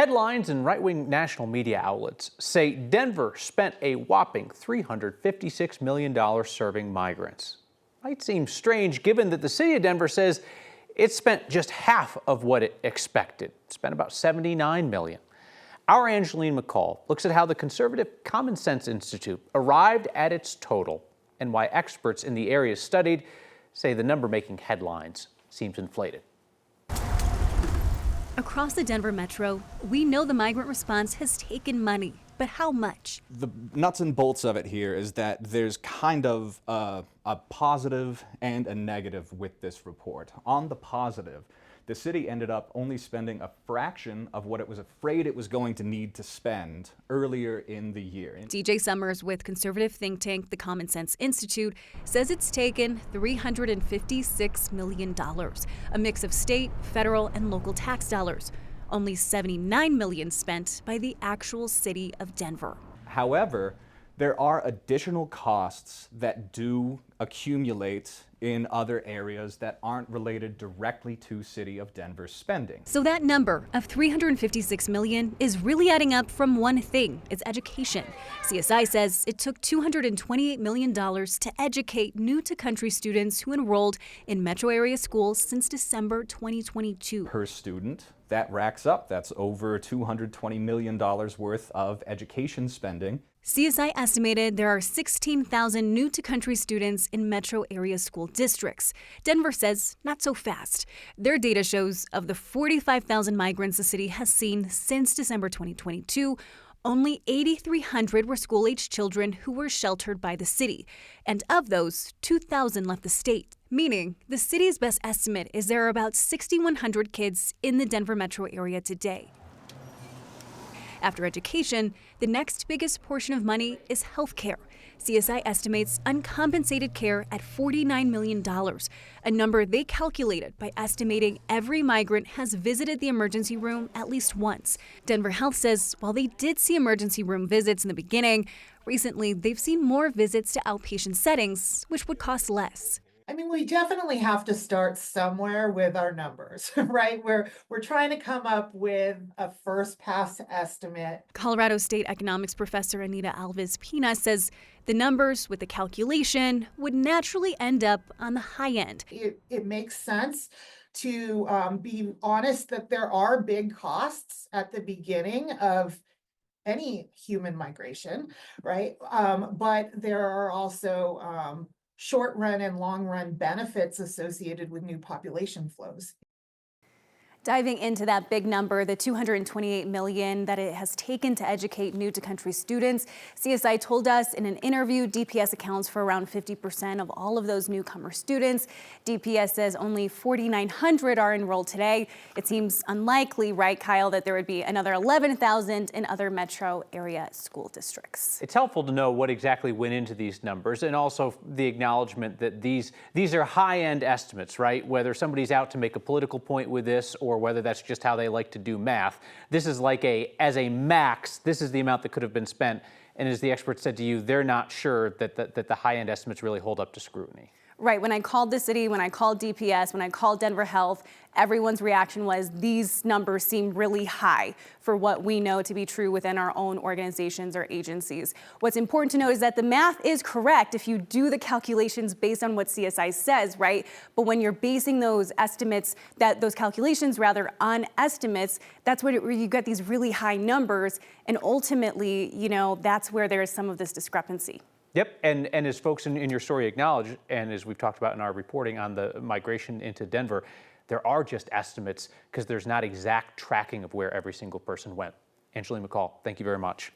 Headlines and right-wing national media outlets say Denver spent a whopping $356 million serving migrants. Might seem strange given that the city of Denver says it spent just half of what it expected. It spent about $79 million. Our Angeline McCall looks at how the conservative Common Sense Institute arrived at its total and why experts in the area studied say the number making headlines seems inflated. Across the Denver metro, we know the migrant response has taken money, but how much? The nuts and bolts of it here is that there's kind of a positive and a negative with this report. On the positive, the city ended up only spending a fraction of what it was afraid it was going to need to spend earlier in the year. DJ Summers with conservative think tank the Common Sense Institute says it's taken $356 million, a mix of state, federal, and local tax dollars. Only $79 million spent by the actual city of Denver. However, there are additional costs that do accumulate in other areas that aren't related directly to City of Denver spending. So that number of $356 million is really adding up from one thing: it's education. CSI says it took $228 million to educate new-to-country students who enrolled in metro area schools since December 2022. Per student, that racks up. That's over $220 million worth of education spending. CSI estimated there are 16,000 new-to-country students in metro area school districts. Denver says not so fast. Their data shows of the 45,000 migrants the city has seen since December 2022, only 8,300 were school-aged children who were sheltered by the city. And of those, 2,000 left the state. Meaning, the city's best estimate is there are about 6,100 kids in the Denver metro area today. After education, the next biggest portion of money is health care. CSI estimates uncompensated care at $49 million, a number they calculated by estimating every migrant has visited the emergency room at least once. Denver Health says while they did see emergency room visits in the beginning, recently they've seen more visits to outpatient settings, which would cost less. I mean, we definitely have to start somewhere with our numbers, right? We're trying to come up with a first pass estimate. Colorado State economics professor Anita Alves-Pina says the numbers with the calculation would naturally end up on the high end. It makes sense to be honest that there are big costs at the beginning of any human migration, right? But there are also short run and long run benefits associated with new population flows. Diving into that big number, the $228 million that it has taken to educate new-to-country students, CSI told us in an interview DPS accounts for around 50% of all of those newcomer students. DPS says only 4,900 are enrolled today. It seems unlikely, right, Kyle, that there would be another 11,000 in other metro area school districts. It's helpful to know what exactly went into these numbers and also the acknowledgement that these are high-end estimates, right? Whether somebody's out to make a political point with this or whether that's just how they like to do math. This is like as a max, this is the amount that could have been spent. And as the expert said to you, they're not sure that the high-end estimates really hold up to scrutiny. Right. When I called the city, when I called DPS, when I called Denver Health, everyone's reaction was these numbers seem really high for what we know to be true within our own organizations or agencies. What's important to know is that the math is correct if you do the calculations based on what CSI says, right? But when you're basing those estimates, those calculations rather, on estimates, that's where you get these really high numbers. And ultimately, that's where there is some of this discrepancy. Yep, and as folks in your story acknowledge, and as we've talked about in our reporting on the migration into Denver, there are just estimates because there's not exact tracking of where every single person went. Angeline McCall, thank you very much.